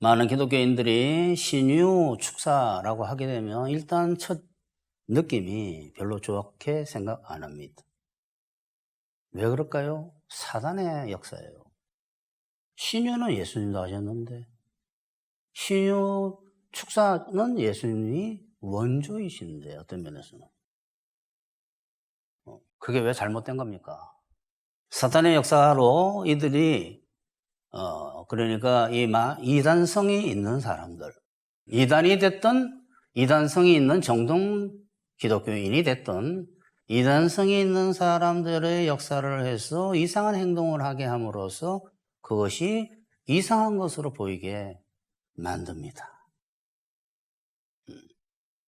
많은 기독교인들이 신유 축사라고 하게 되면 일단 첫 느낌이 별로 좋게 생각 안 합니다. 왜 그럴까요? 사단의 역사예요. 신유는 예수님도 하셨는데 신유 축사는 예수님이 원조이신데 어떤 면에서는 그게 왜 잘못된 겁니까? 사탄의 역사로 이들이 그러니까 이단성이 있는 사람들, 이단이 됐던 이단성이 있는 정통 기독교인이 됐던 이단성이 있는 사람들의 역사를 해서 이상한 행동을 하게 함으로써 그것이 이상한 것으로 보이게 만듭니다.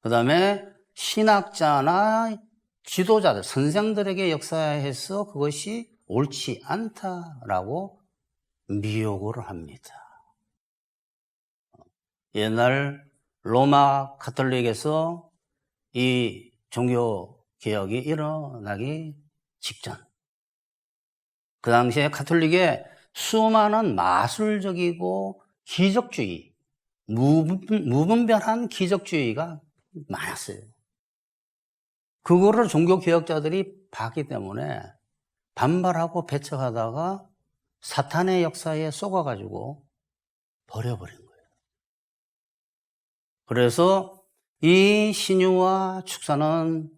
그 다음에 신학자나 지도자들, 선생들에게 역사해서 그것이 옳지 않다라고 미혹을 합니다. 옛날 로마 가톨릭에서 이 종교 개혁이 일어나기 직전, 그 당시에 가톨릭에 수많은 마술적이고 기적주의, 무분별한 기적주의가 많았어요. 그거를 종교개혁자들이 봤기 때문에 반발하고 배척하다가 사탄의 역사에 속아가지고 버려버린 거예요. 그래서 이 신유와 축사는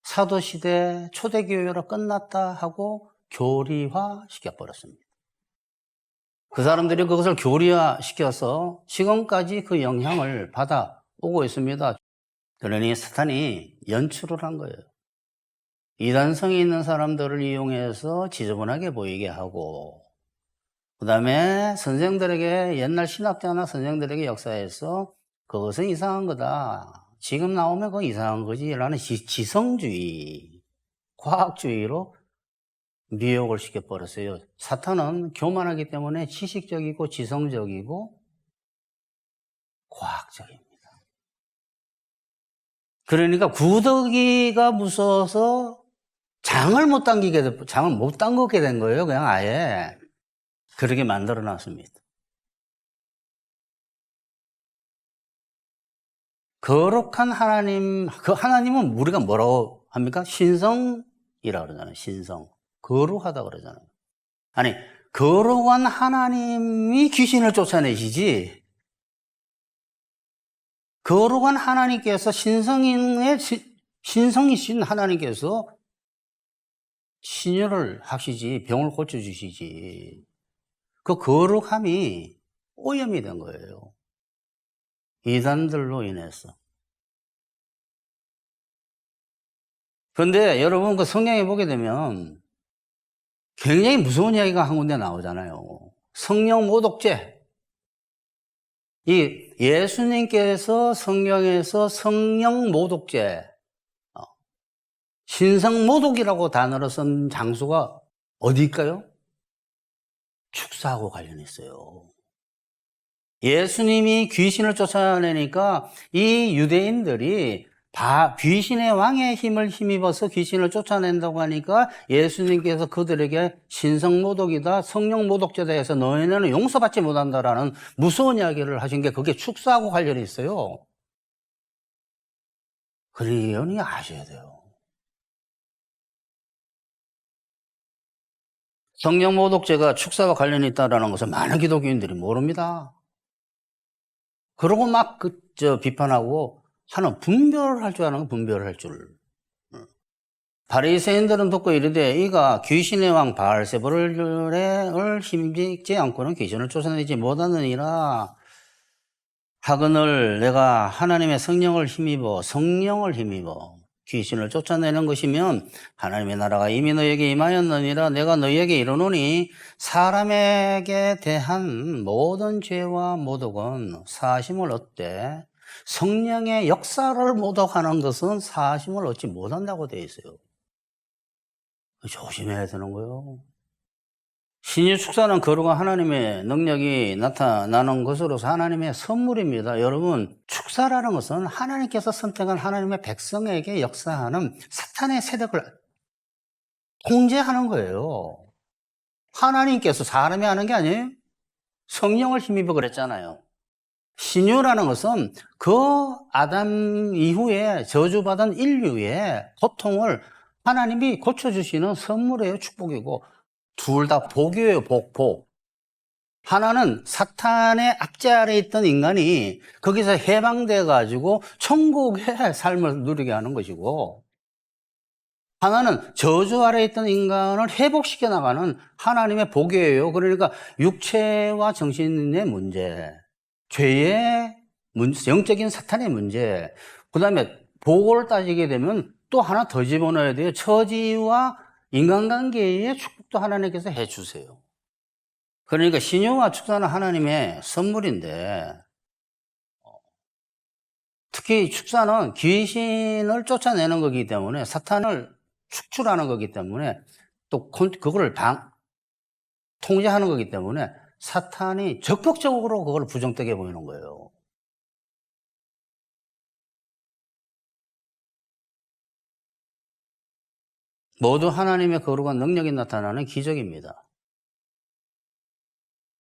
사도시대 초대교회로 끝났다 하고 교리화 시켜버렸습니다. 그 사람들이 그것을 교리화시켜서 지금까지 그 영향을 받아오고 있습니다. 그러니 사탄이 연출을 한 거예요. 이단성이 있는 사람들을 이용해서 지저분하게 보이게 하고, 그 다음에 선생들에게, 옛날 신학자나 선생들에게 역사에서 그것은 이상한 거다, 지금 나오면 그건 이상한 거지 라는 지성주의, 과학주의로 미혹을 시켜버렸어요. 사탄은 교만하기 때문에 지식적이고 지성적이고 과학적입니다. 그러니까 구더기가 무서워서 장을 못 담그게 된 거예요. 그냥 아예 그렇게 만들어 놨습니다. 거룩한 하나님, 그 하나님은 우리가 뭐라고 합니까? 신성이라고 그러잖아요. 신성. 거룩하다고 그러잖아요. 아니, 거룩한 하나님이 귀신을 쫓아내시지, 거룩한 하나님께서 신성이신 하나님께서 신유를 하시지, 병을 고쳐주시지. 그 거룩함이 오염이 된 거예요. 이단들로 인해서. 그런데 여러분 그 성경에 보게 되면 굉장히 무서운 이야기가 한 군데 나오잖아요. 성령 모독죄. 이 예수님께서 성경에서 성령 모독죄, 신성 모독이라고 단어로 쓴 장소가 어디일까요? 축사하고 관련있어요. 예수님이 귀신을 쫓아내니까 이 유대인들이 귀신의 왕의 힘을 힘입어서 귀신을 쫓아낸다고 하니까 예수님께서 그들에게 신성모독이다, 성령모독죄다 해서 너희는 용서받지 못한다라는 무서운 이야기를 하신 게 그게 축사하고 관련이 있어요. 그러니 아셔야 돼요. 성령모독죄가 축사와 관련이 있다는 것을 많은 기독교인들이 모릅니다. 그러고 막 비판하고 하는, 분별할 줄 아는 건 분별할 줄. 바리새인들은 듣고 이르되 이가 귀신의 왕 바알세불을 힘입지 않고는 귀신을 쫓아내지 못하느니라. 하거늘 내가 하나님의 성령을 힘입어 귀신을 쫓아내는 것이면 하나님의 나라가 이미 너희에게 임하였느니라. 내가 너희에게 이르노니 사람에게 대한 모든 죄와 모독은 사심을 얻되 성령의 역사를 모독하는 것은 사심을 얻지 못한다고 되어 있어요. 조심해야 되는 거예요. 신유 축사는 거룩한 하나님의 능력이 나타나는 것으로서 하나님의 선물입니다. 여러분, 축사라는 것은 하나님께서 선택한 하나님의 백성에게 역사하는 사탄의 세력을 통제하는 거예요. 하나님께서 사람이 하는 게 아니에요. 성령을 힘입어 그랬잖아요. 신유라는 것은 그 아담 이후에 저주받은 인류의 고통을 하나님이 고쳐주시는 선물이에요. 축복이고. 둘 다 복이에요. 복. 하나는 사탄의 압제 아래에 있던 인간이 거기서 해방돼 가지고 천국의 삶을 누리게 하는 것이고, 하나는 저주 아래에 있던 인간을 회복시켜 나가는 하나님의 복이에요. 그러니까 육체와 정신의 문제, 죄의 문제, 영적인 사탄의 문제, 그 다음에 복을 따지게 되면 또 하나 더 집어넣어야 돼요. 처지와 인간관계의 축복도 하나님께서 해주세요. 그러니까 신유와 축사는 하나님의 선물인데, 특히 축사는 귀신을 쫓아내는 거기 때문에, 사탄을 축출하는 거기 때문에, 또 그거를 통제하는 거기 때문에 사탄이 적극적으로 그걸 부정되게 보이는 거예요. 모두 하나님의 거룩한 능력이 나타나는 기적입니다.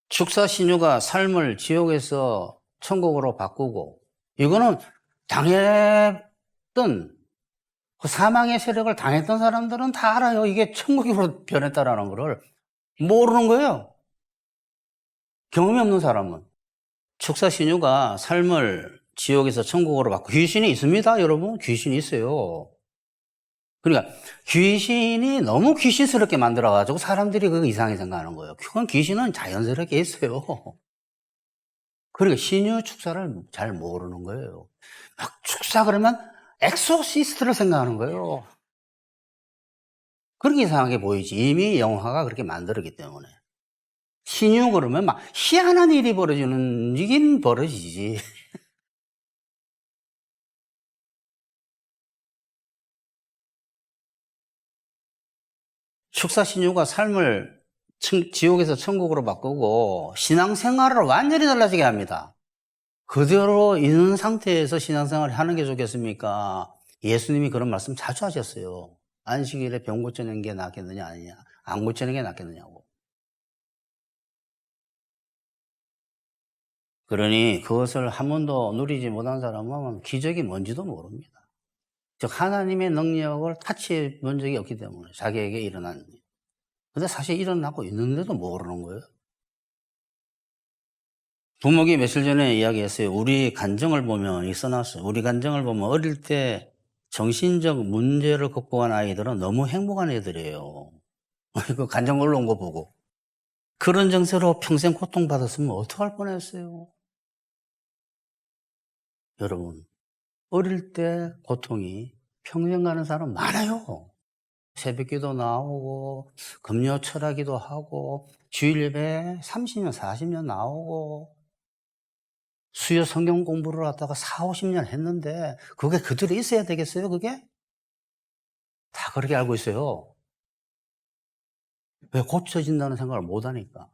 축사 신유가 삶을 지옥에서 천국으로 바꾸고, 이거는 당했던 그 사망의 세력을 당했던 사람들은 다 알아요. 이게 천국으로 변했다라는 거를 모르는 거예요. 경험이 없는 사람은. 축사 신유가 삶을 지옥에서 천국으로 바꾸고, 귀신이 있습니다, 여러분. 귀신이 있어요. 그러니까 귀신이 너무 귀신스럽게 만들어가지고 사람들이 그거 이상하게 생각하는 거예요. 그건 귀신은 자연스럽게 있어요. 그러니까 신유 축사를 잘 모르는 거예요. 막 축사 그러면 엑소시스트를 생각하는 거예요. 그렇게 이상하게 보이지. 이미 영화가 그렇게 만들었기 때문에. 신유 그러면 막 희한한 일이 벌어지는, 이긴 벌어지지. 축사 신유가 삶을 지옥에서 천국으로 바꾸고 신앙생활을 완전히 달라지게 합니다. 그대로 있는 상태에서 신앙생활을 하는 게 좋겠습니까? 예수님이 그런 말씀 자주 하셨어요. 안식일에 병 고치는 게 낫겠느냐 아니냐, 안 고치는 게 낫겠느냐고. 그러니 그것을 한 번도 누리지 못한 사람은 기적이 뭔지도 모릅니다. 즉 하나님의 능력을 타치해 본 적이 없기 때문에 자기에게 일어난 일. 근데 사실 일어나고 있는데도 모르는 거예요. 부목이 며칠 전에 이야기했어요. 우리 간증을 보면 써놨어요. 우리 간증을 보면 어릴 때 정신적 문제를 극복한 아이들은 너무 행복한 애들이에요. 그 간증 올라온 거 보고. 그런 정세로 평생 고통받았으면 어떡할 뻔했어요. 여러분, 어릴 때 고통이 평생 가는 사람 많아요. 새벽기도 나오고 금요 철학기도 하고 주일 예배 30년 40년 나오고 수요 성경 공부를 하다가 4, 50년 했는데 그게 그대로 있어야 되겠어요? 그게? 다 그렇게 알고 있어요. 왜 고쳐진다는 생각을 못 하니까.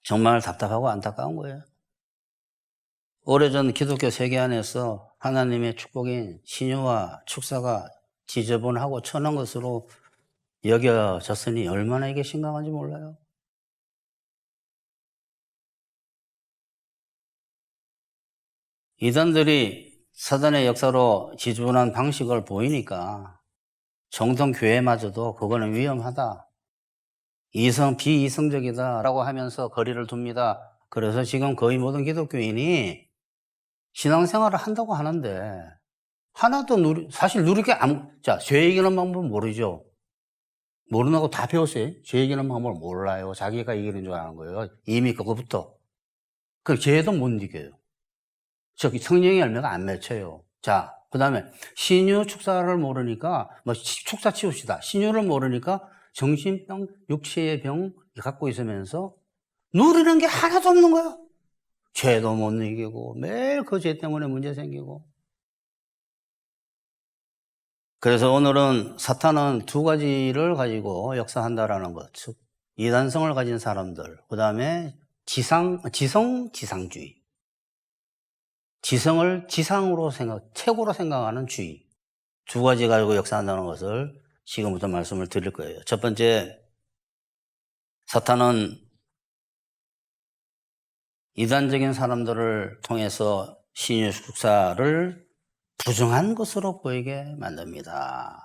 정말 답답하고 안타까운 거예요. 오래전 기독교 세계 안에서 하나님의 축복인 신유와 축사가 지저분하고 천한 것으로 여겨졌으니 얼마나 이게 심각한지 몰라요. 이단들이 사단의 역사로 지저분한 방식을 보이니까 정통교회마저도 그거는 위험하다, 비이성적이다라고 하면서 거리를 둡니다. 그래서 지금 거의 모든 기독교인이 신앙생활을 한다고 하는데 하나도 사실 누릴 게 자, 죄 이기는 방법 모르죠. 모르는 거 다 배웠어요. 죄 이기는 방법을 몰라요. 자기가 이기는 줄 아는 거예요. 이미 그거부터. 그 죄도 못 이겨요. 저기 성령의 열매가 안 맺혀요. 자, 그 다음에 신유 축사를 모르니까 축사 치웁시다. 신유를 모르니까 정신병, 육체의 병 갖고 있으면서 누리는 게 하나도 없는 거예요. 죄도 못 이기고 매일 그 죄 때문에 문제 생기고. 그래서 오늘은 사탄은 두 가지를 가지고 역사한다라는 것, 즉 이단성을 가진 사람들, 그 다음에 지성주의, 지성을 지상으로 최고로 생각하는 주의, 두 가지 가지고 역사한다는 것을 지금부터 말씀을 드릴 거예요. 첫 번째, 사탄은 이단적인 사람들을 통해서 신유 축사를 부정한 것으로 보이게 만듭니다.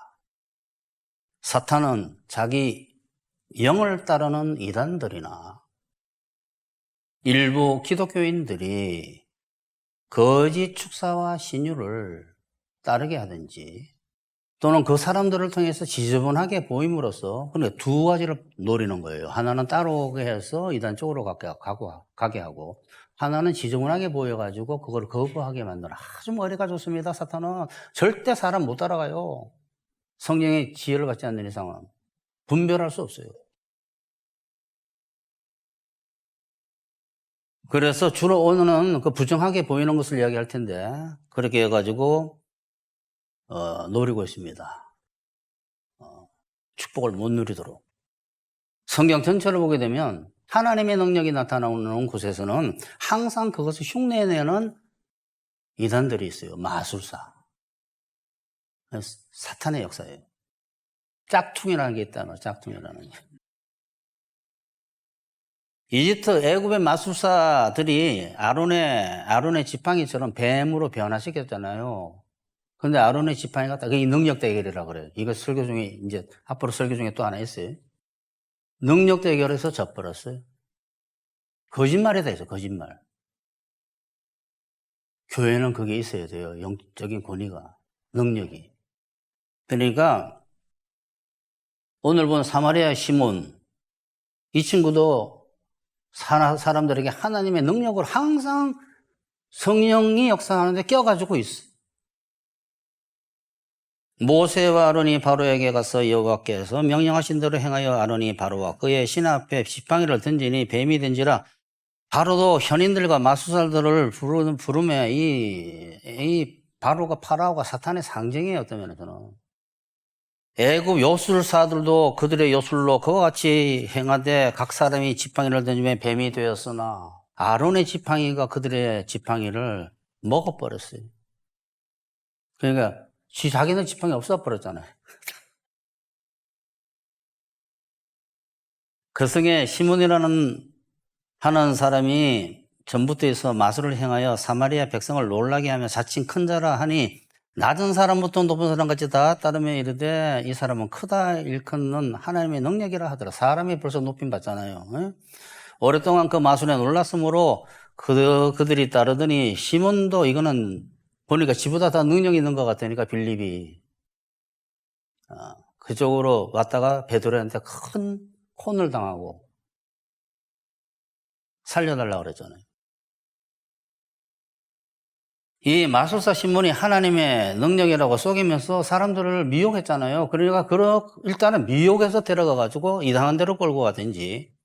사탄은 자기 영을 따르는 이단들이나 일부 기독교인들이 거짓 축사와 신유를 따르게 하든지 또는 그 사람들을 통해서 지저분하게 보임으로써 그러니까 두 가지를 노리는 거예요. 하나는 따라오게 해서 이단 쪽으로 가게 하고 하나는 지저분하게 보여가지고 그걸 거부하게 만드는 아주 머리가 좋습니다. 사탄은 절대 사람 못 따라가요. 성령의 지혜를 받지 않는 이상은 분별할 수 없어요. 그래서 주로 오늘은 그 부정하게 보이는 것을 이야기할 텐데 그렇게 해가지고 노리고 있습니다. 축복을 못 누리도록. 성경 전체를 보게 되면 하나님의 능력이 나타나는 곳에서는 항상 그것을 흉내내는 이단들이 있어요. 마술사. 사탄의 역사예요. 짝퉁이라는 게 있다는 거예요. 짝퉁이라는 게. 이집트 애굽의 마술사들이 아론의 지팡이처럼 뱀으로 변화시켰잖아요. 근데 아론의 지팡이 같다. 그게 능력 대결이라 그래요. 이거 설교 중에 이제 앞으로 설교 중에 또 하나 있어요. 능력 대결에서 져버렸어요. 거짓말이다 해서 거짓말. 교회는 그게 있어야 돼요. 영적인 권위가, 능력이. 그러니까 오늘 본 사마리아 시몬 이 친구도 사람들에게 하나님의 능력을 항상 성령이 역사하는데 껴가지고 있어. 모세와 아론이 바로에게 가서 여호와께서 명령하신 대로 행하여 아론이 바로와 그의 신 앞에 지팡이를 던지니 뱀이 된지라. 바로도 현인들과 마술사들을 부르며 이 바로가 파라오가 사탄의 상징이에요. 어떤 면에서는. 애굽 요술사들도 그들의 요술로 그와 같이 행하되 각 사람이 지팡이를 던지며 뱀이 되었으나 아론의 지팡이가 그들의 지팡이를 먹어버렸어요. 그러니까 자기는 지팡이 없어버렸잖아요. 그 성에 시몬이라는 하는 사람이 전부터에서 마술을 행하여 사마리아 백성을 놀라게 하며 자칭 큰 자라 하니 낮은 사람부터 높은 사람까지 다 따르며 이르되 이 사람은 크다 일컫는 하나님의 능력이라 하더라. 사람이 벌써 높임 받잖아요. 오랫동안 그 마술에 놀랐으므로 그들이 따르더니 시몬도 이거는 보니까 지보다 더 능력이 있는 것 같으니까 빌립이 그쪽으로 왔다가 베드로한테 큰 혼을 당하고 살려달라고 그랬잖아요. 이 마술사 시몬이 하나님의 능력이라고 속이면서 사람들을 미혹했잖아요. 그러니까 일단은 미혹해서 데려가가지고 이상한 데로 끌고 가든지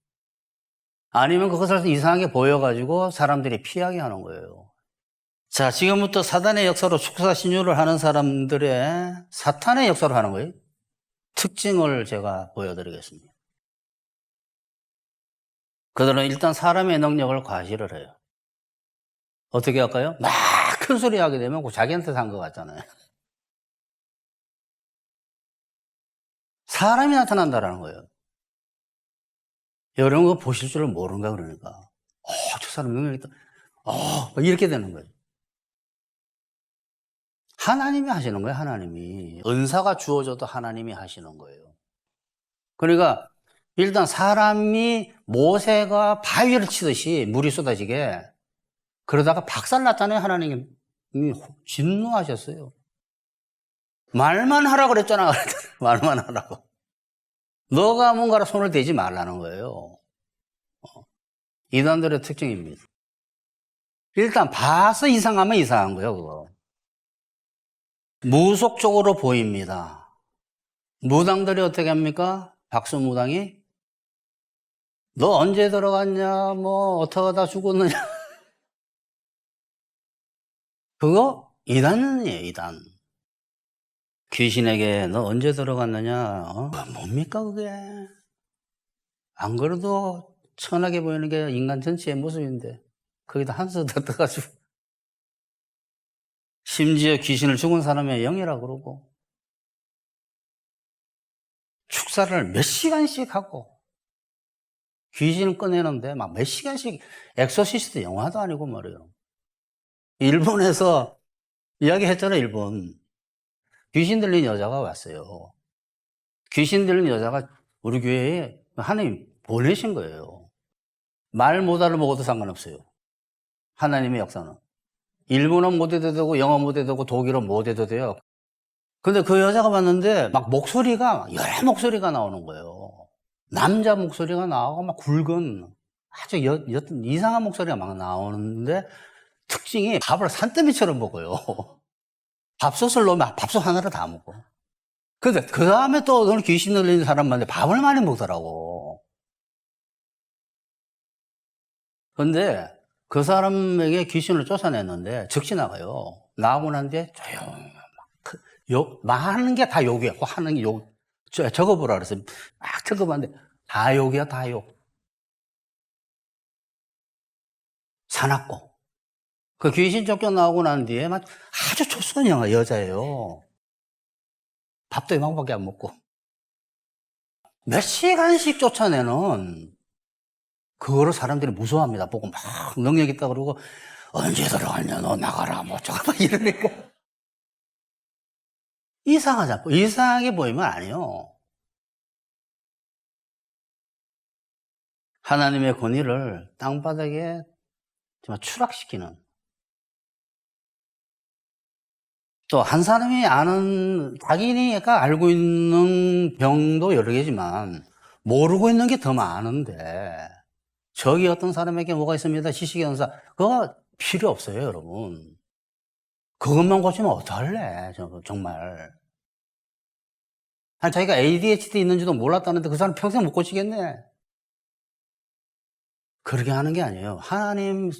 아니면 그것을 이상하게 보여가지고 사람들이 피하게 하는 거예요. 자, 지금부터 사단의 역사로 축사 신유를 하는 사람들의 사탄의 역사로 하는 거예요. 특징을 제가 보여드리겠습니다. 그들은 일단 사람의 능력을 과시를 해요. 어떻게 할까요? 막 큰 소리 하게 되면 자기한테 산 것 같잖아요. 사람이 나타난다라는 거예요. 여러분 그거 보실 줄을 모르는가 그러니까. 저 사람 능력이 있다. 이렇게 되는 거예요. 하나님이 하시는 거예요, 하나님이. 은사가 주어져도 하나님이 하시는 거예요. 그러니까 일단 사람이 모세가 바위를 치듯이 물이 쏟아지게 그러다가 박살났잖아요. 하나님이 진노하셨어요. 말만 하라 그랬잖아. 말만 하라고. 너가 뭔가로 손을 대지 말라는 거예요. 이단들의 특징입니다. 일단 봐서 이상하면 이상한 거예요, 그거. 무속적으로 보입니다. 무당들이 어떻게 합니까? 박수무당이 너 언제 들어갔냐, 어떡하다 죽었느냐. 그거 이단이에요, 이단. 귀신에게 너 언제 들어갔느냐, 뭡니까 그게. 안 그래도 천하게 보이는 게 인간 전체의 모습인데 거기다 한수 더 떠가지고 심지어 귀신을 죽은 사람의 영이라고 그러고 축사를 몇 시간씩 하고 귀신을 꺼내는데 막 몇 시간씩 엑소시스트 영화도 아니고 말이에요. 일본에서 이야기했잖아요, 일본. 귀신 들린 여자가 왔어요. 귀신 들린 여자가 우리 교회에 하나님 보내신 거예요. 말 못 알아먹어도 상관없어요. 하나님의 역사는. 일본어 못해도 되고 영어 못해도 되고 독일어 못해도 돼요. 근데 그 여자가 봤는데 막 목소리가 여러 목소리가 나오는 거예요. 남자 목소리가 나오고 막 굵은 아주 이상한 목소리가 막 나오는데 특징이 밥을 산더미처럼 먹어요. 밥솥을 넣으면 밥솥 하나를 다 먹어. 근데 그 다음에 또 어느 귀신 들리는 사람 만데 밥을 많이 먹더라고. 근데 그 사람에게 귀신을 쫓아냈는데 즉시 나가요. 나오고 난 뒤에 조용, 말하는 게 다 욕이야. 하는 게 욕. 적어보라 그랬어요. 막 적어봤는데 다 욕이야, 다 욕. 사납고. 그 귀신 쫓겨나오고 난 뒤에 아주 초선형 여자예요. 밥도 이만밖에 안 먹고. 몇 시간씩 쫓아내는 그거를 사람들이 무서워합니다. 보고 막 능력 있다 그러고 언제 들어갔냐 너 나가라 뭐 저거 막 이러니까 이상하잖아. 이상하게 보이면 아니에요. 하나님의 권위를 땅바닥에 정말 추락시키는 또 한 사람이 아는 자기가 알고 있는 병도 여러 개지만 모르고 있는 게 더 많은데 저기 어떤 사람에게 뭐가 있습니다. 지식연사 그거 필요 없어요, 여러분. 그것만 고치면 어떡할래, 정말. 아니, 자기가 ADHD 있는지도 몰랐다는데 그 사람 평생 못 고치겠네. 그렇게 하는 게 아니에요. 하나님,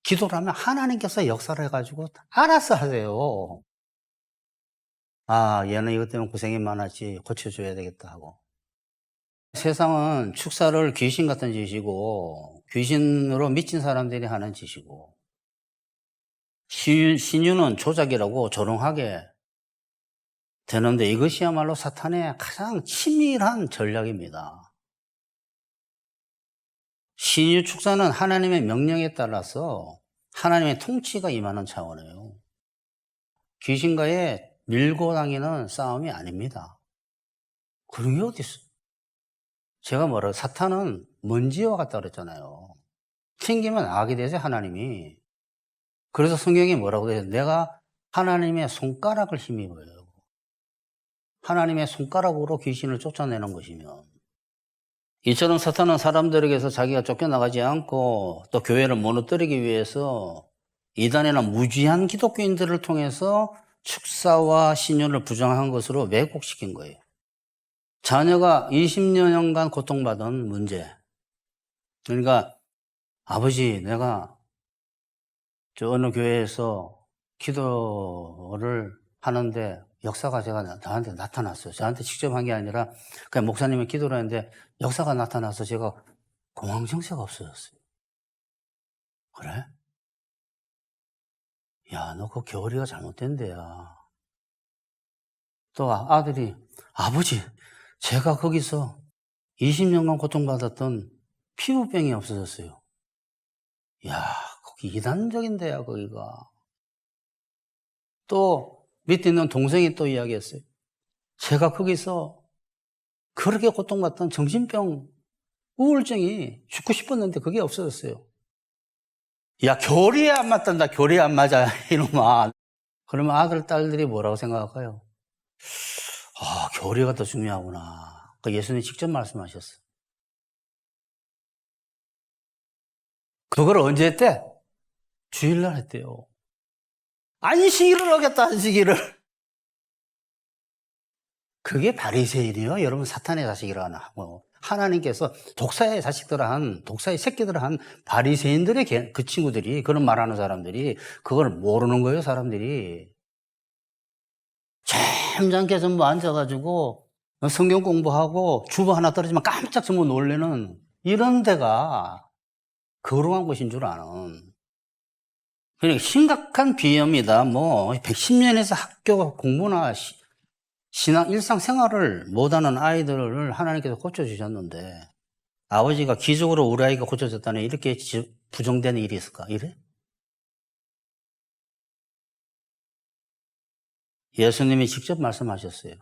기도를 하면 하나님께서 역사를 해가지고 알아서 하세요. 아, 얘는 이것 때문에 고생이 많았지. 고쳐줘야 되겠다 하고. 세상은 축사를 귀신 같은 짓이고, 귀신으로 미친 사람들이 하는 짓이고, 신유는 조작이라고 조롱하게 되는데 이것이야말로 사탄의 가장 치밀한 전략입니다. 신유 축사는 하나님의 명령에 따라서 하나님의 통치가 임하는 차원이에요. 귀신과의 밀고 당기는 싸움이 아닙니다. 그런 게 어디 있어? 제가 사탄은 먼지와 같다 그랬잖아요. 튕기면 악이 되죠, 하나님이. 그래서 성경이 뭐라고 해요? 내가 하나님의 손가락을 힘입어요. 하나님의 손가락으로 귀신을 쫓아내는 것이면. 이처럼 사탄은 사람들에게서 자기가 쫓겨나가지 않고 또 교회를 무너뜨리기 위해서 이단이나 무지한 기독교인들을 통해서 축사와 신유를 부정한 것으로 왜곡시킨 거예요. 자녀가 20년간 고통받은 문제. 그러니까 아버지 내가 저 어느 교회에서 기도를 하는데 역사가 나한테 나타났어요. 저한테 직접 한 게 아니라 그냥 목사님이 기도를 했는데 역사가 나타나서 제가 공황정세가 없어졌어요. 그래? 야, 너 그 교리가 잘못된 데야. 또 아들이 아버지 제가 거기서 20년간 고통받았던 피부병이 없어졌어요. 야, 거기 이단적인 데야 거기가. 또 밑에 있는 동생이 또 이야기했어요. 제가 거기서 그렇게 고통받던 정신병, 우울증이 죽고 싶었는데 그게 없어졌어요. 야, 교리에 안 맞단다. 교리에 안 맞아 이놈아. 그러면 아들, 딸들이 뭐라고 생각할까요? 아, 교리가 더 중요하구나. 그 예수님이 직접 말씀하셨어요. 그걸 언제 했대? 주일날 했대요. 안식일을 어겼다, 안식일을. 그게 바리새인이에요. 여러분 사탄의 자식이라는 하나님께서 독사의 자식들한 독사의 새끼들한 바리새인들의 그 친구들이 그런 말하는 사람들이 그걸 모르는 거예요. 사람들이 잠잠게 전부 앉아가지고 성경 공부하고 주보 하나 떨어지면 깜짝 전부 놀래는 이런 데가 거룩한 곳인 줄 아는. 그러니까 심각한 비염이다. 110년에서 학교 공부나 신앙 일상생활을 못하는 아이들을 하나님께서 고쳐주셨는데 아버지가 기적으로 우리 아이가 고쳐졌다네 이렇게 부정되는 일이 있을까? 이래? 예수님이 직접 말씀하셨어요.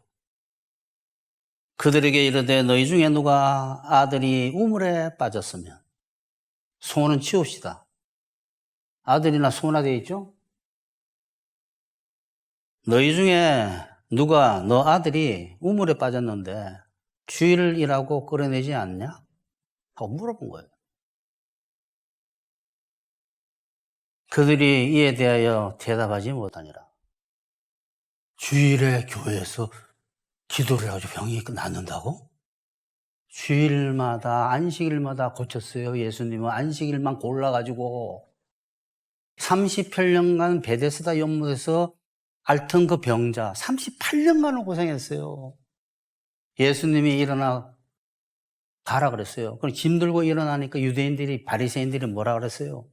그들에게 이르되 너희 중에 누가 아들이 우물에 빠졌으면 손은 치웁시다. 아들이나 소나 되어 있죠? 너희 중에 누가 너 아들이 우물에 빠졌는데 주일을 일하고 끌어내지 않냐? 하고 물어본 거예요. 그들이 이에 대하여 대답하지 못하니라. 주일에 교회에서 기도를 해가지고 병이 낫는다고? 주일마다 안식일마다 고쳤어요. 예수님은 안식일만 골라가지고 38년간 베데스다 연못에서 앓던 그 병자 38년간을 고생했어요. 예수님이 일어나 가라 그랬어요. 그럼 짐 들고 일어나니까 유대인들이 바리새인들이 뭐라 그랬어요?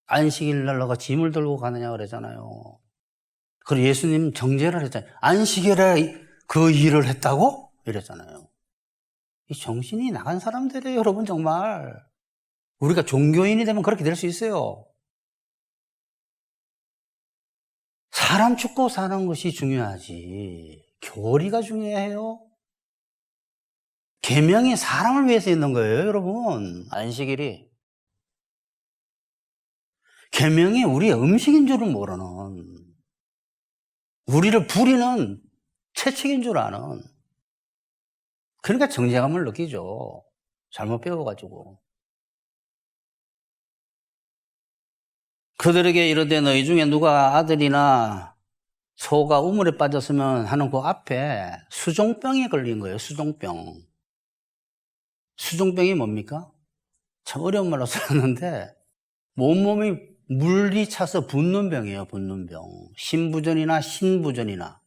안식일 날 너가 짐을 들고 가느냐 그랬잖아요. 그리고 예수님 정죄를 했잖아요. 안식일에 그 일을 했다고? 이랬잖아요. 이 정신이 나간 사람들이에요, 여러분, 정말. 우리가 종교인이 되면 그렇게 될 수 있어요. 사람 죽고 사는 것이 중요하지. 교리가 중요해요. 계명이 사람을 위해서 있는 거예요, 여러분. 안식일이. 계명이 우리의 음식인 줄은 모르는, 우리를 부리는 채찍인 줄 아는. 그러니까 정죄감을 느끼죠. 잘못 배워가지고. 그들에게 이르되 너희 중에 누가 아들이나 소가 우물에 빠졌으면 하는 그 앞에 수종병에 걸린 거예요. 수종병. 수종병이 뭡니까? 참 어려운 말로 썼는데 온몸이 물이 차서 붓는 병이에요. 붓는 병. 심부전이나 신부전이나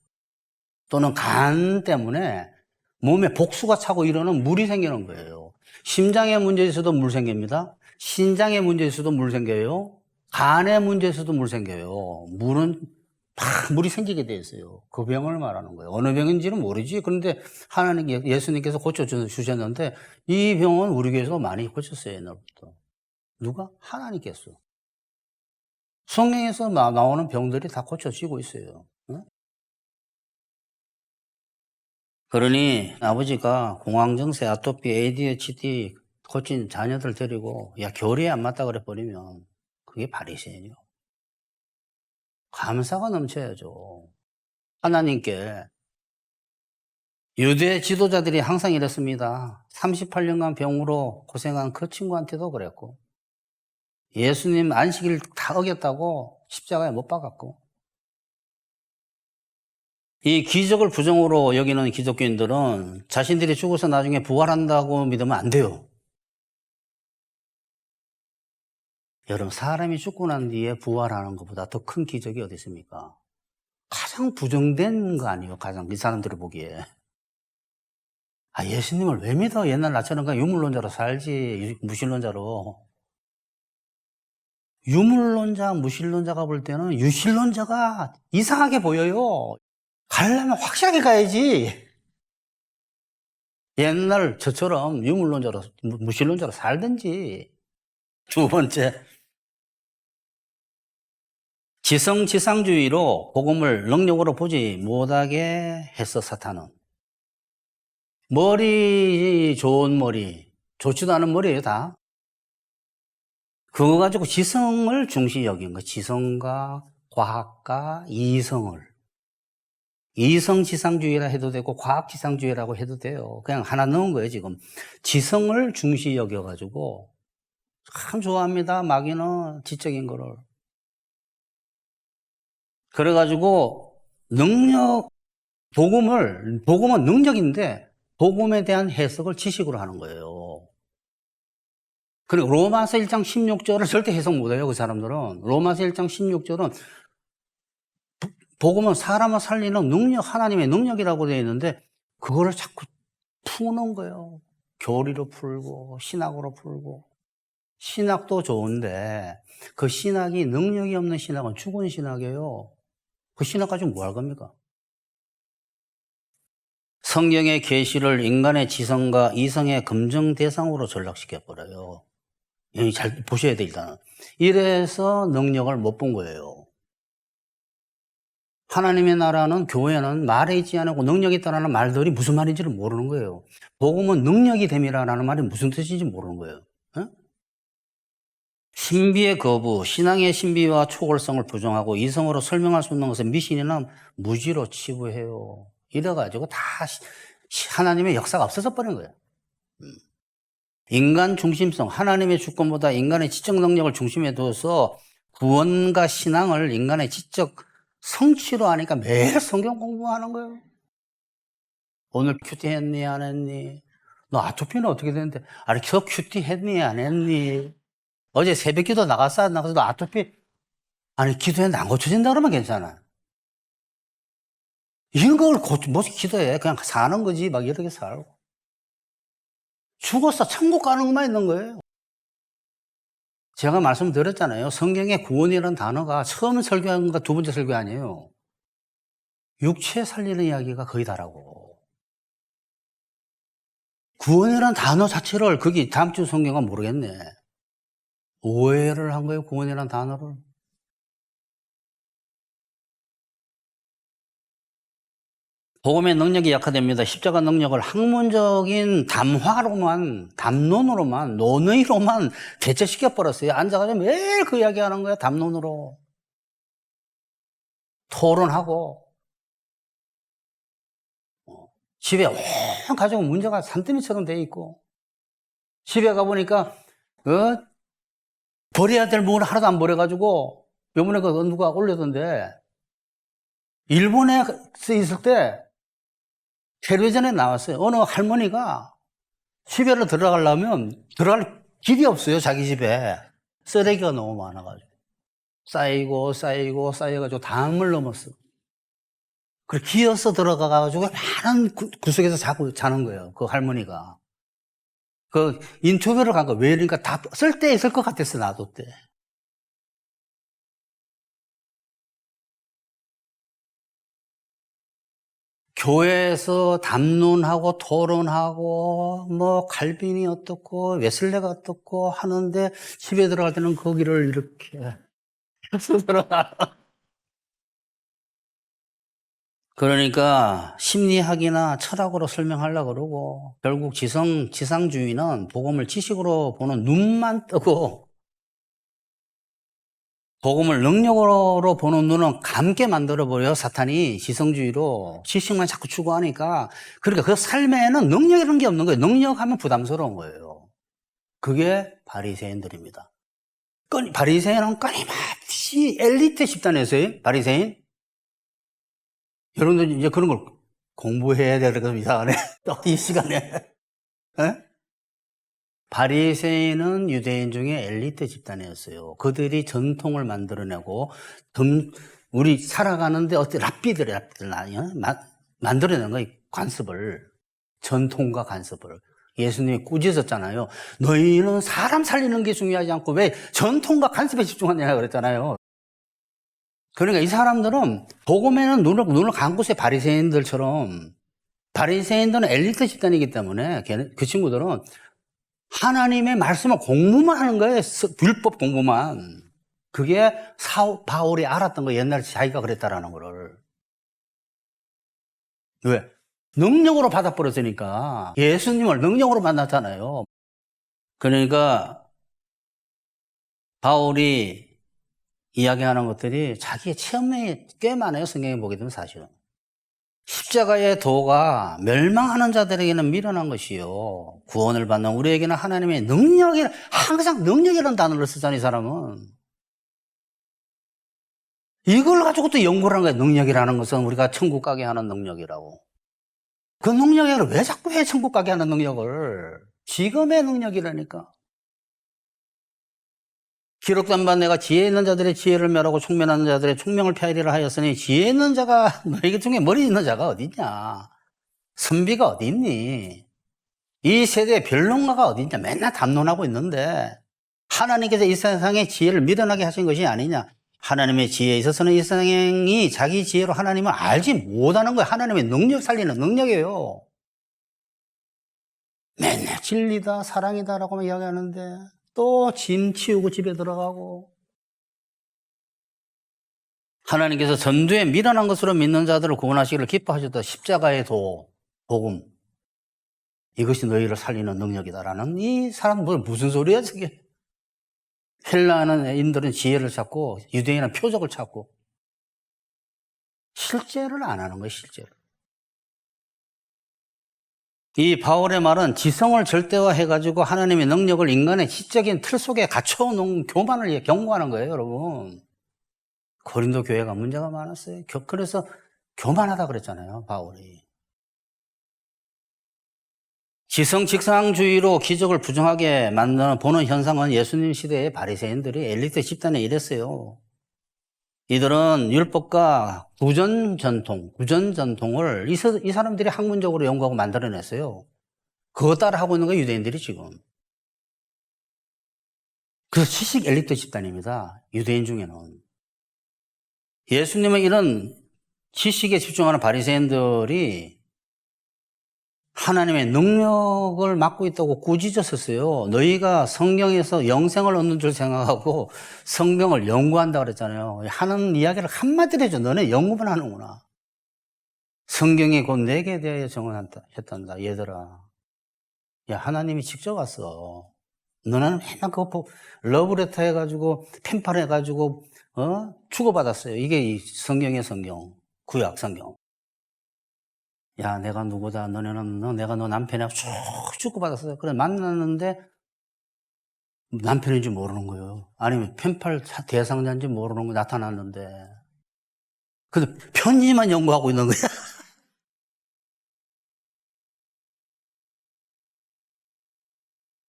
또는 간 때문에 몸에 복수가 차고 이러는 물이 생기는 거예요. 심장에 문제 있어도 물 생깁니다. 신장에 문제 있어도 물 생겨요. 간에 문제 있어도 물 생겨요. 물은 막 물이 생기게 돼 있어요. 그 병을 말하는 거예요. 어느 병인지는 모르지. 그런데 하나님, 예수님께서 고쳐주셨는데 이 병은 우리 교회에서 많이 고쳤어요. 옛날부터. 누가? 하나님께서. 성경에서 나오는 병들이 다 고쳐지고 있어요. 응? 그러니 아버지가 공황증세, 아토피, ADHD 고친 자녀들 데리고 야 교리에 안 맞다 그래 버리면 그게 바리새인이요. 감사가 넘쳐야죠. 하나님께. 유대 지도자들이 항상 이랬습니다. 38년간 병으로 고생한 그 친구한테도 그랬고 예수님 안식일 다 어겼다고 십자가에 못 박았고 이 기적을 부정으로 여기는 기독교인들은 자신들이 죽어서 나중에 부활한다고 믿으면 안 돼요. 여러분, 사람이 죽고 난 뒤에 부활하는 것보다 더 큰 기적이 어디 있습니까? 가장 부정된 거 아니에요? 가장 이 사람들이 보기에. 아, 예수님을 왜 믿어? 옛날 나처럼 그냥 유물론자로 살지, 무신론자로. 유물론자, 무신론자가 볼 때는 유신론자가 이상하게 보여요. 가려면 확실하게 가야지. 옛날 저처럼 유물론자로, 무신론자로 살든지. 두 번째, 지성지상주의로 복음을 능력으로 보지 못하게 했어, 사탄은. 머리 좋은 머리, 좋지도 않은 머리예요, 다. 그거 가지고 지성을 중시 여긴 거. 지성과 과학과 이성을. 이성지상주의라 해도 되고 과학지상주의라고 해도 돼요. 그냥 하나 넣은 거예요, 지금. 지성을 중시 여겨가지고 참 좋아합니다, 마귀는 지적인 거를. 그래가지고 복음은 능력인데 복음에 대한 해석을 지식으로 하는 거예요. 그리고 로마서 1장 16절을 절대 해석 못해요, 그 사람들은. 로마서 1장 16절은 복음은 사람을 살리는 능력, 하나님의 능력이라고 되어 있는데 그거를 자꾸 푸는 거예요. 교리로 풀고 신학으로 풀고. 신학도 좋은데 그 신학이 능력이 없는 신학은 죽은 신학이에요. 그 신학 가지고 뭐 할 겁니까? 성경의 계시를 인간의 지성과 이성의 검증 대상으로 전락시켜버려요. 여기 잘 보셔야 돼, 일단. 이래서 능력을 못 본 거예요. 하나님의 나라는, 교회는 말에 있지 않고 능력이 있다는 말들이 무슨 말인지를 모르는 거예요. 복음은 능력이 됨이라는 말이 무슨 뜻인지 모르는 거예요. 신비의 거부, 신앙의 신비와 초월성을 부정하고 이성으로 설명할 수 없는 것을 미신이나 무지로 치부해요. 이래가지고 다 하나님의 역사가 없어져 버린 거예요. 인간 중심성, 하나님의 주권보다 인간의 지적 능력을 중심에 두어서 구원과 신앙을 인간의 지적 성취로 하니까 매일 성경 공부하는 거예요. 오늘 큐티 했니 안 했니? 너 아토피는 어떻게 되는데? 아니 저 큐티 했니 안 했니? 어제 새벽 기도 나갔어 안 나가서 너 아토피 아니 기도했는데 안 고쳐진다 그러면 괜찮아. 이런 걸 뭐 기도해 그냥 사는 거지 막 이렇게 살고 죽었어 천국 가는 것만 있는 거예요. 제가 말씀드렸잖아요. 성경에 구원이라는 단어가 처음 설교한 것과 두 번째 설교 아니에요. 육체 살리는 이야기가 거의 다라고. 구원이라는 단어 자체를 거기 다음 주 성경은 모르겠네. 오해를 한 거예요. 구원이라는 단어를. 복음의 능력이 약화됩니다. 십자가 능력을 학문적인 담론으로만, 논의로만 대체시켜버렸어요. 앉아가지고 매일 그 이야기 하는 거예요. 담론으로. 토론하고. 집에 온 가족 문제가 산더미처럼 돼 있고. 집에 가보니까, 버려야 될 물을 하나도 안 버려가지고, 요번에 누가 올려던데, 일본에 있을 때, 텔레비전에 나왔어요. 어느 할머니가 집에로 들어가려면 들어갈 길이 없어요. 자기 집에. 쓰레기가 너무 많아가지고. 쌓여가지고 담을 넘었어. 그래, 기어서 들어가가지고 많은 구석에서 자는 거예요. 그 할머니가. 그 인터뷰를 간 거. 왜 그러니까 다 쓸 데 있을 것 같았어, 나도 때. 교회에서 담론하고 토론하고 뭐 칼빈이 어떻고 웨슬레가 어떻고 하는데 집에 들어갈 때는 거기를 이렇게 해서 들어가. 그러니까 심리학이나 철학으로 설명하려고 그러고 결국 지상주의는 복음을 지식으로 보는 눈만 뜨고 복음을 능력으로 보는 눈은 감게 만들어버려요. 사탄이 지성주의로 지식만 자꾸 추구하니까. 그러니까 그 삶에는 능력이라는 게 없는 거예요. 능력하면 부담스러운 거예요. 그게 바리새인들입니다. 바리새인은 끊임없이 엘리트 집단이었어요. 바리새인. 여러분들 이제 그런 걸 공부해야 되는 이상하네. 또 이 시간에. 에? 바리새인은 유대인 중에 엘리트 집단이었어요. 그들이 전통을 만들어내고 우리 살아가는데 랍비들 만들어내는 거예요. 관습을. 전통과 관습을. 예수님이 꾸짖었잖아요. 너희는 사람 살리는 게 중요하지 않고 왜 전통과 관습에 집중하냐 그랬잖아요. 그러니까 이 사람들은 복음에는 눈을 감고 있어요. 바리새인들처럼. 바리새인들은 엘리트 집단이기 때문에 그 친구들은 하나님의 말씀을 공부만 하는 거예요. 율법 공부만. 그게 바울이 알았던 거 옛날에 자기가 그랬다라는 거를. 왜? 능력으로 받아버렸으니까. 예수님을 능력으로 만났잖아요. 그러니까 바울이 이야기하는 것들이 자기의 체험이 꽤 많아요. 성경에 보게 되면 사실은. 십자가의 도가 멸망하는 자들에게는 미련한 것이요. 구원을 받는 우리에게는 하나님의 항상 능력이라는 단어를 쓰잖아요, 이 사람은. 이걸 가지고 또 연구를 하는 거예요. 능력이라는 것은 우리가 천국 가게 하는 능력이라고. 그 능력을 왜 자꾸 해, 천국 가게 하는 능력을. 지금의 능력이라니까. 기록된 바 내가 지혜 있는 자들의 지혜를 멸하고 총명하는 자들의 총명을 폐하리라 하였으니 지혜 있는 자가 너희 중에 머리 있는 자가 어디 있냐? 선비가 어디 있니? 이 세대의 변론가가 어디 있냐? 맨날 담론하고 있는데 하나님께서 이 세상에 지혜를 미련하게 하신 것이 아니냐? 하나님의 지혜에 있어서는 이상행이 자기 지혜로 하나님을 알지 못하는 거예요. 하나님의 능력 살리는 능력이에요. 맨날 진리다 사랑이다라고만 이야기하는데 또 짐 치우고 집에 들어가고, 하나님께서 전두에 미련한 것으로 믿는 자들을 구원하시기를 기뻐하셨다. 십자가의 복음, 이것이 너희를 살리는 능력이다라는, 이 사람 무슨 소리야 저게. 헬라는 인들은 지혜를 찾고 유대인은 표적을 찾고 실제를 안 하는 거예요. 실제를. 이 바울의 말은 지성을 절대화해가지고 하나님의 능력을 인간의 지적인 틀 속에 갖춰놓은 교만을 경고하는 거예요, 여러분. 고린도 교회가 문제가 많았어요. 그래서 교만하다 그랬잖아요, 바울이. 지성직상주의로 기적을 부정하게 보는 현상은 예수님 시대의 바리새인들이 엘리트 집단에 이랬어요. 이들은 율법과 구전 전통을 이 사람들이 학문적으로 연구하고 만들어냈어요. 그거 따라 하고 있는 거 유대인들이 지금. 그래서 지식 엘리트 집단입니다. 유대인 중에는. 예수님은 이런 지식에 집중하는 바리새인들이 하나님의 능력을 맡고 있다고 꾸짖었었어요. 너희가 성경에서 영생을 얻는 줄 생각하고 성경을 연구한다 그랬잖아요. 하는 이야기를 한마디로 해줘. 너네 연구만 하는구나. 성경이 곧 내게 대하여 정언했단다. 얘들아, 야, 하나님이 직접 왔어. 너네는 맨날 그거 러브레터 해가지고 펜팔 해가지고 주고받았어요. 이게 이 성경의 성경, 구약 성경. 야, 내가 누구다. 내가 너 남편이야. 쭉 주고받았어요. 그래, 만났는데 남편인지 모르는 거예요. 아니면 펜팔 대상자인지 모르는 거 나타났는데. 근데 편지만 연구하고 있는 거야.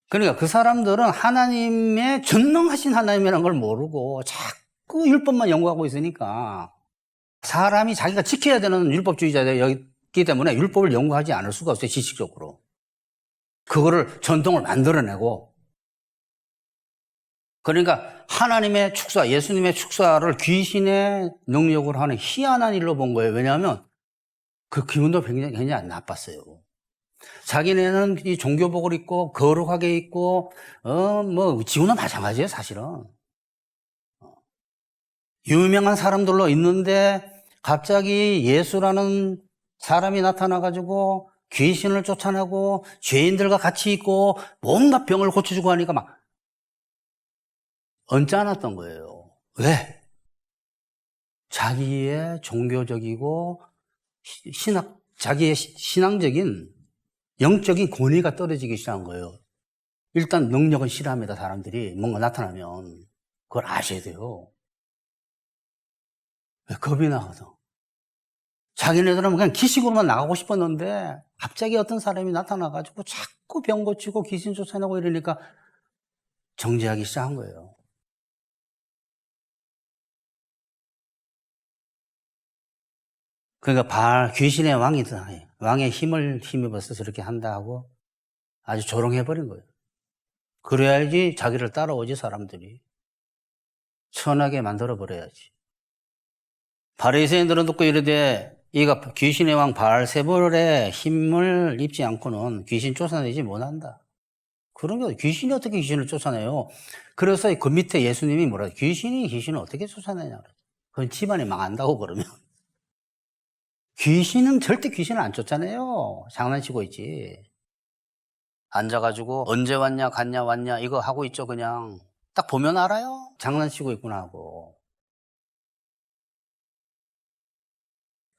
그러니까 그 사람들은 하나님의 전능하신 하나님이라는 걸 모르고 자꾸 율법만 연구하고 있으니까, 사람이 자기가 지켜야 되는 율법주의자였기 때문에 율법을 연구하지 않을 수가 없어요, 지식적으로. 그거를 전통을 만들어내고. 그러니까 하나님의 축사, 예수님의 축사를 귀신의 능력으로 하는 희한한 일로 본 거예요. 왜냐하면 그 기분도 굉장히 나빴어요. 자기네는 이 종교복을 입고 거룩하게 입고 지구는 마찬가지예요, 사실은. 유명한 사람들로 있는데 갑자기 예수라는 사람이 나타나가지고 귀신을 쫓아내고 죄인들과 같이 있고 뭔가 병을 고쳐주고 하니까 막 언짢았던 거예요. 왜? 자기의 종교적이고 자기의 신앙적인 영적인 권위가 떨어지기 시작한 거예요. 일단 능력은 싫어합니다. 사람들이 뭔가 나타나면 그걸 아셔야 돼요. 왜? 겁이 나거든. 자기네들은 그냥 기식으로만 나가고 싶었는데 갑자기 어떤 사람이 나타나가지고 자꾸 병 고치고 귀신 쫓아내고 이러니까 정죄하기 시작한 거예요. 그러니까 귀신의 왕이다. 왕의 힘을 힘입어서 저렇게 한다고 아주 조롱해버린 거예요. 그래야지 자기를 따라오지, 사람들이. 천하게 만들어버려야지. 바리새인들은 듣고 이르되 이가 귀신의 왕 바알세불의 힘을 입지 않고는 귀신 쫓아내지 못한다. 그런 게 귀신이 어떻게 귀신을 쫓아내요? 그래서 그 밑에 예수님이 뭐라, 귀신을 어떻게 쫓아내냐. 그건 집안이 망한다고. 그러면 귀신은 절대 귀신을 안 쫓아내요. 장난치고 있지. 앉아가지고 언제 왔냐 갔냐 왔냐 이거 하고 있죠. 그냥 딱 보면 알아요. 장난치고 있구나 하고.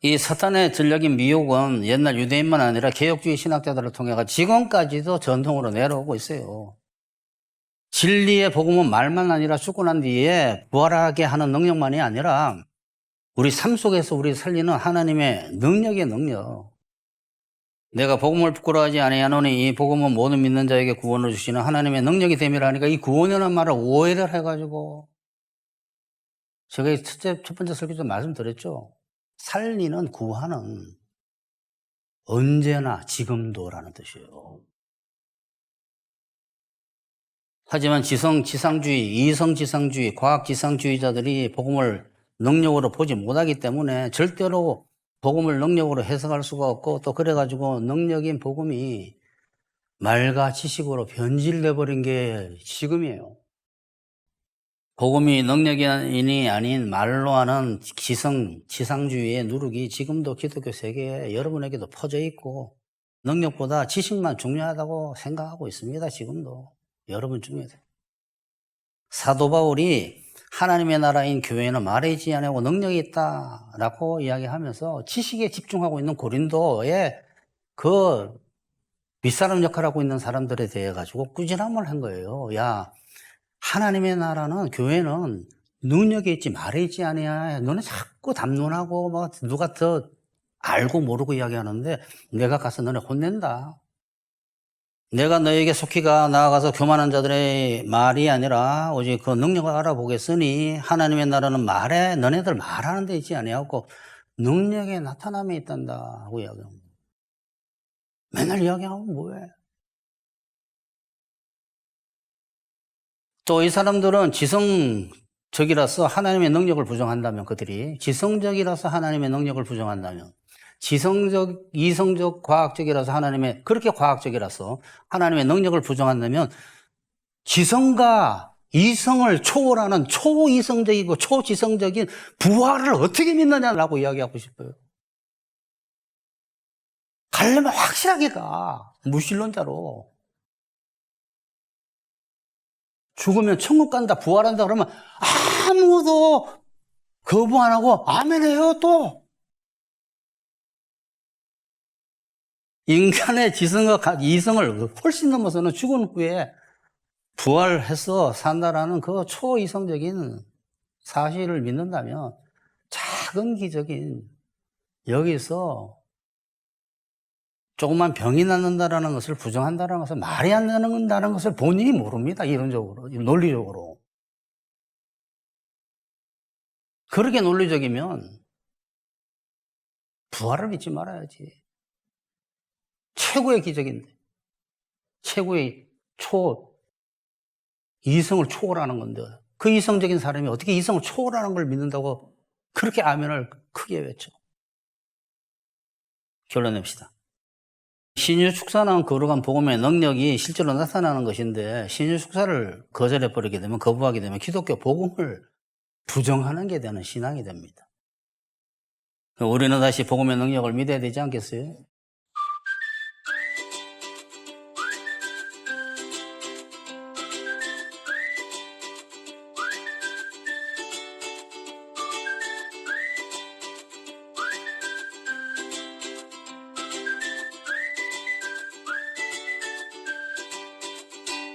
이 사탄의 전략인 미혹은 옛날 유대인만 아니라 개혁주의 신학자들을 통해 지금까지도 전통으로 내려오고 있어요. 진리의 복음은 말만 아니라 죽고 난 뒤에 부활하게 하는 능력만이 아니라 우리 삶 속에서 우리 살리는 하나님의 능력의 능력. 내가 복음을 부끄러워하지 아니하노니 이 복음은 모든 믿는 자에게 구원을 주시는 하나님의 능력이 됨이라 하니까, 이 구원이라는 말을 오해를 해가지고, 제가 첫 번째 설교 때 말씀드렸죠. 살리는, 구하는, 언제나 지금도라는 뜻이에요. 하지만 지상주의, 이성지상주의, 과학지상주의자들이 복음을 능력으로 보지 못하기 때문에 절대로 복음을 능력으로 해석할 수가 없고, 또 그래가지고 능력인 복음이 말과 지식으로 변질돼 버린 게 지금이에요. 복음이 능력이 아닌 말로 하는 지상주의의 누룩이 지금도 기독교 세계에 여러분에게도 퍼져 있고, 능력보다 지식만 중요하다고 생각하고 있습니다. 지금도 여러분 중에도. 사도 바울이 하나님의 나라인 교회는 말이지 아니하고 능력이 있다라고 이야기하면서 지식에 집중하고 있는 고린도의 그 윗사람 역할하고 있는 사람들에 대해 가지고 꾸지람을 한 거예요. 야, 하나님의 나라는, 교회는 능력이 있지 말이 있지 아니야. 너는 자꾸 담론하고 뭐 누가 더 알고 모르고 이야기하는데 내가 가서 너네 혼낸다. 내가 너에게 속히 나아가서 교만한 자들의 말이 아니라 오직 그 능력을 알아보겠으니 하나님의 나라는 말에 너네들 말하는 데 있지 아니하고 능력의 나타남에 있단다 하고 이야기합니다. 맨날 이야기하면 뭐해? 또 이 사람들은 지성적이라서 하나님의 능력을 부정한다면, 그들이 지성적이라서 하나님의 능력을 부정한다면, 이성적, 과학적이라서 그렇게 과학적이라서 하나님의 능력을 부정한다면, 지성과 이성을 초월하는 초이성적이고 초지성적인 부활을 어떻게 믿느냐라고 이야기하고 싶어요. 가려면 확실하게 가. 무신론자로. 죽으면 천국 간다, 부활한다 그러면 아무도 거부 안 하고 아멘해요. 또 인간의 지성과 이성을 훨씬 넘어서는 죽은 후에 부활해서 산다라는 그 초이성적인 사실을 믿는다면 작은 기적인 여기서 조그만 병이 낫는다라는 것을 부정한다는 것은 말이 안 된다는 것을 본인이 모릅니다. 이론적으로, 논리적으로. 그렇게 논리적이면 부활을 믿지 말아야지. 최고의 기적인데, 최고의 이성을 초월하는 건데, 그 이성적인 사람이 어떻게 이성을 초월하는 걸 믿는다고 그렇게 아멘을 크게 외쳐. 결론 냅시다. 신유 축사는 거룩한 복음의 능력이 실제로 나타나는 것인데, 신유 축사를 거절해버리게 되면, 거부하게 되면 기독교 복음을 부정하는 게 되는 신앙이 됩니다. 우리는 다시 복음의 능력을 믿어야 되지 않겠어요?